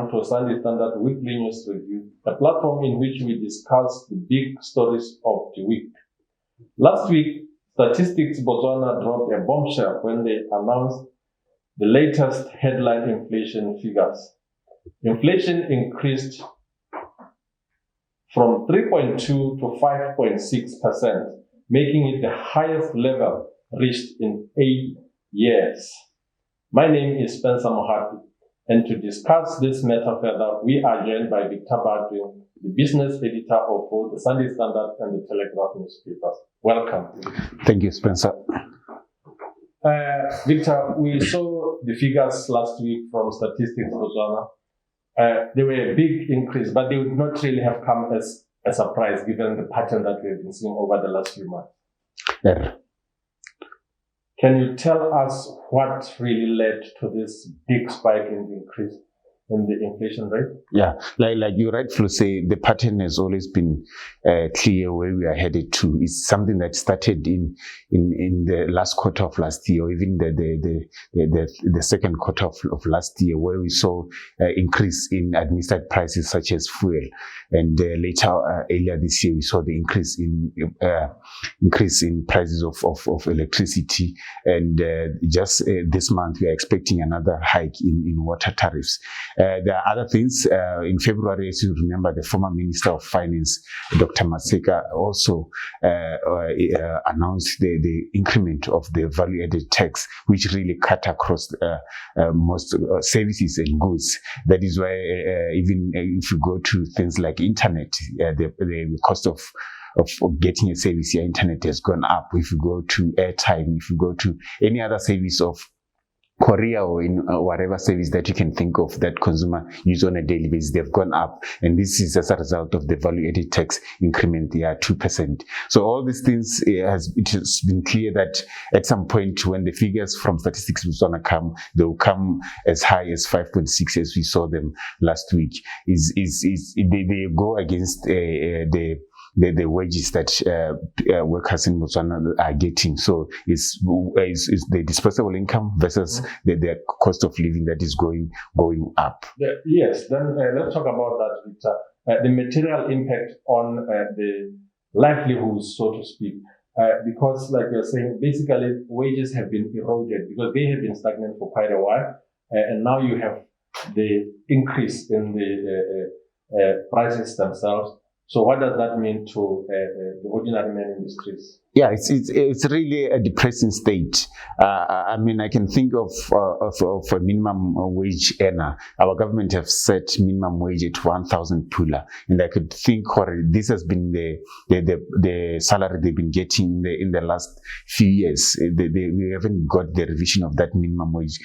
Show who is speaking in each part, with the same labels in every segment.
Speaker 1: welcome to Sunday Standard Weekly News Review, a platform in which we discuss the big stories of the week. Last week, Statistics Botswana dropped a bombshell when they announced the latest headline inflation figures. Inflation increased from 3.2 to 5.6%, making it the highest level reached in 8 years. My name is Spencer Mogapi, and to discuss this matter further, we are joined by Victor Baatweng, the business editor of both the Sunday Standard and the Telegraph newspapers. Welcome.
Speaker 2: Thank you, Spencer.
Speaker 1: Victor, we saw the figures last week from Statistics Botswana. They were a big increase, but they would not really have come as a surprise given the pattern that we have been seeing over the last few months.
Speaker 2: Yeah.
Speaker 1: Can you tell us what really led to this big spike in the increase in the inflation rate?
Speaker 2: Yeah, like you rightfully say, the pattern has always been clear where we are headed to. It's something that started in the last quarter of last year, or even the second quarter of last year, where we saw increase in administered prices such as fuel, and earlier this year we saw the increase in prices of electricity, and just this month we are expecting another hike in water tariffs. There are other things. In February, as you remember, the former Minister of Finance, Dr. Maseka, also announced the increment of the value-added tax, which really cut across most services and goods. That is why even if you go to things like internet, the cost of getting a service, your internet has gone up. If you go to airtime, if you go to any other service of courier or in whatever service that you can think of that consumer use on a daily basis, they've gone up, and this is as a result of the value-added tax increment. They are 2%. So all these things, it has been clear that at some point when the figures from Statistics Botswana come, they will come as high as 5.6, as we saw them last week. They go against the wages that workers in Botswana are getting. So it's the disposable income versus the cost of living that is going up.
Speaker 1: Yes, then let's talk about that, Victor. The material impact on the livelihoods, so to speak. Because like you're saying, basically wages have been eroded because they have been stagnant for quite a while. And now you have the increase in the prices themselves. So what does that mean to the ordinary man in the streets?
Speaker 2: Yeah, it's really a depressing state. I mean, I can think of a minimum wage earner. Our government have set minimum wage at 1,000 pula, and I could think this has been the salary they've been getting in the last few years. We haven't got the revision of that minimum wage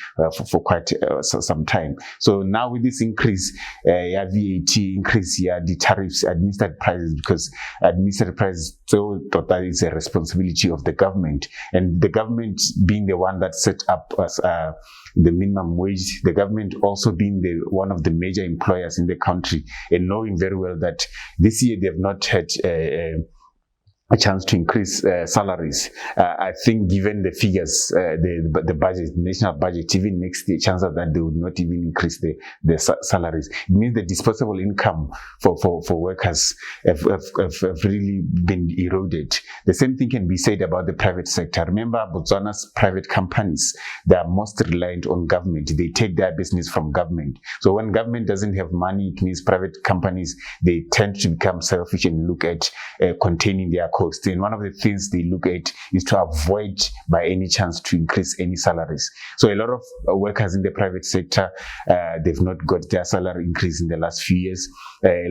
Speaker 2: for quite some time. So now with this increase, VAT increase, the tariffs, administered prices, because administered prices, so that is a responsibility of the government, and the government being the one that set up the minimum wage, the government also being one of the major employers in the country, and knowing very well that this year they have not had a chance to increase salaries. I think given the figures, the budget, national budget, even next year, chances that they would not even increase the salaries. It means the disposable income for workers have really been eroded. The same thing can be said about the private sector. Remember, Botswana's private companies, they are most reliant on government. They take their business from government. So when government doesn't have money, it means private companies, they tend to become selfish and look at containing their cost. And one of the things they look at is to avoid by any chance to increase any salaries. So a lot of workers in the private sector, they've not got their salary increase in the last few years. A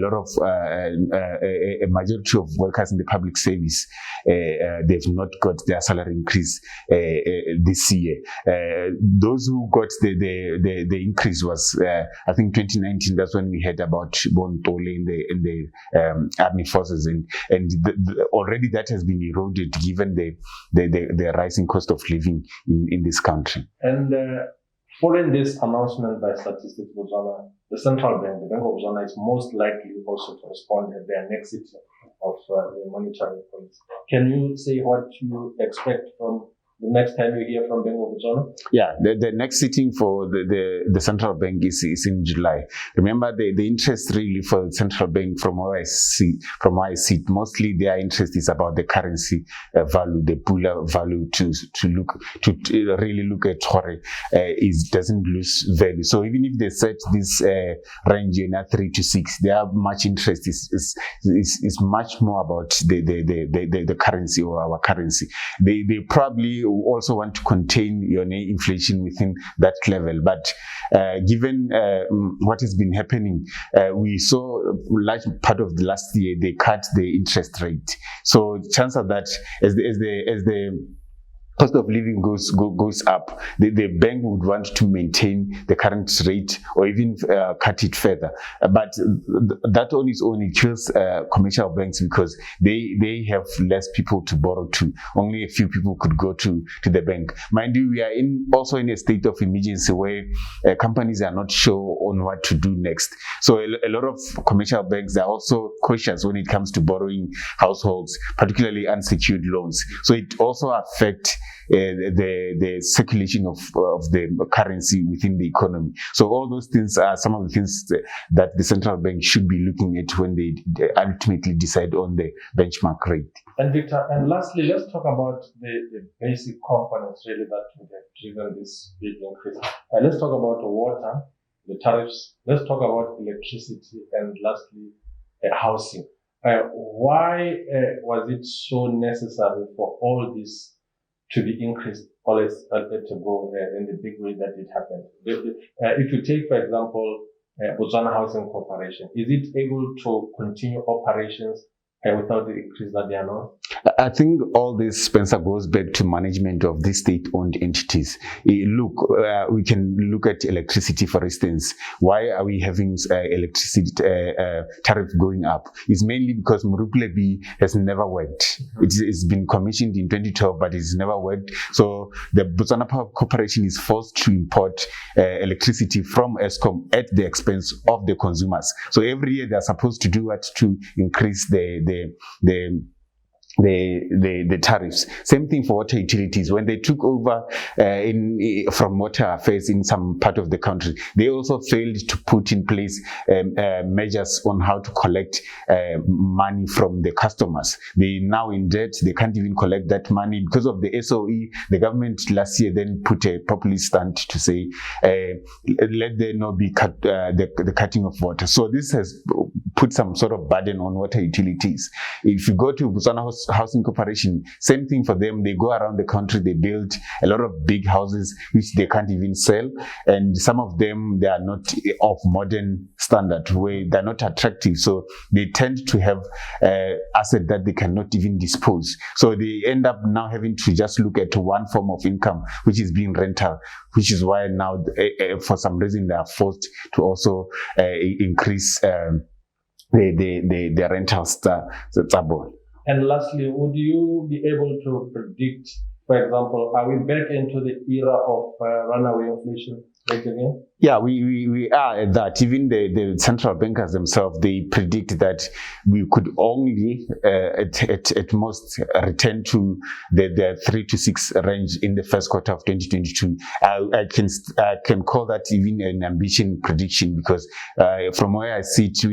Speaker 2: majority of workers in the public service, they've not got their salary increase this year. Those who got the increase was, I think 2019, that's when we heard about Bontole in the army forces, and already that has been eroded given the rising cost of living in this country.
Speaker 1: And following this announcement by Statistics Botswana, the central bank, the Bank of Botswana, is most likely also to respond at their next sitting of the monetary policy. Can you say what you expect from the next time you hear from Bank of Botswana?
Speaker 2: Yeah, the next sitting for the central bank is in July. Remember, the interest really for the central bank, from where I see it, mostly their interest is about the currency value, the pooler value, to really look at Hore doesn't lose value. So even if they set this range in 3 to 6, their much interest is much more about the currency, or our currency. They probably also want to contain inflation within that level, but given what has been happening, we saw a large part of the last year they cut the interest rate. So chances are that as the cost of living goes up, the bank would want to maintain the current rate, or even cut it further. But that on its own, it kills commercial banks, because they have less people to borrow to. Only a few people could go to the bank. Mind you, we are also in a state of emergency where companies are not sure on what to do next. So a lot of commercial banks are also cautious when it comes to borrowing households, particularly unsecured loans. So it also affects the circulation of the currency within the economy. So all those things are some of the things that the central bank should be looking at when they ultimately decide on the benchmark rate.
Speaker 1: And Victor, and lastly, let's talk about the basic components really that would have driven this big increase. Let's talk about the water, the tariffs. Let's talk about electricity, and lastly, housing. Why was it so necessary for all this to be increased always to go in the big way that it happened? If you take, for example, Botswana Housing Corporation, is it able to continue operations without the increase that they are now?
Speaker 2: I think all this, Spencer, goes back to management of these state-owned entities. Look, we can look at electricity, for instance. Why are we having electricity tariff going up? It's mainly because Mogapi has never worked. It's been commissioned in 2012, but it's never worked. So the Botswana Power Corporation is forced to import electricity from Eskom at the expense of the consumers. So every year they're supposed to do what to increase the tariffs. Same thing for water utilities. When they took over from Water Affairs in some part of the country, they also failed to put in place measures on how to collect money from the customers. They now in debt. They can't even collect that money because of the SOE. The government last year then put a populist stunt to say, let there not be the cutting of water. So this has put some sort of burden on water utilities. If you go to Botswana Housing Corporation, same thing for them. They go around the country, they build a lot of big houses which they can't even sell, and some of them, they are not of modern standard, where they're not attractive, so they tend to have asset that they cannot even dispose. So they end up now having to just look at one form of income, which is being rental, which is why now for some reason they are forced to also increase the rentals.
Speaker 1: And lastly, would you be able to predict, for example, are we back into the era of runaway inflation right again?
Speaker 2: Yeah, we are at that. Even the central bankers themselves, they predict that we could only at most return to the 3 to 6 range in the first quarter of 2022. I can call that even an ambition prediction, because from where I see it,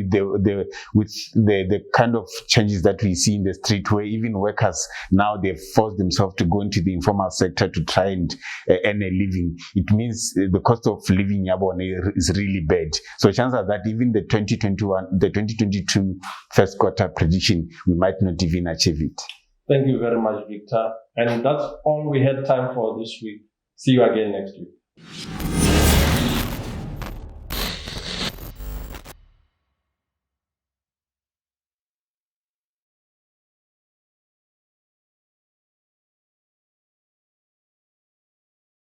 Speaker 2: with the kind of changes that we see in the street, where even workers now, they've forced themselves to go into the informal sector to try and earn a living. It means the cost of living is really bad. So chances are that even the 2022 first quarter prediction, we might not even achieve it.
Speaker 1: Thank you very much, Victor. And that's all we had time for this week. See you again next week.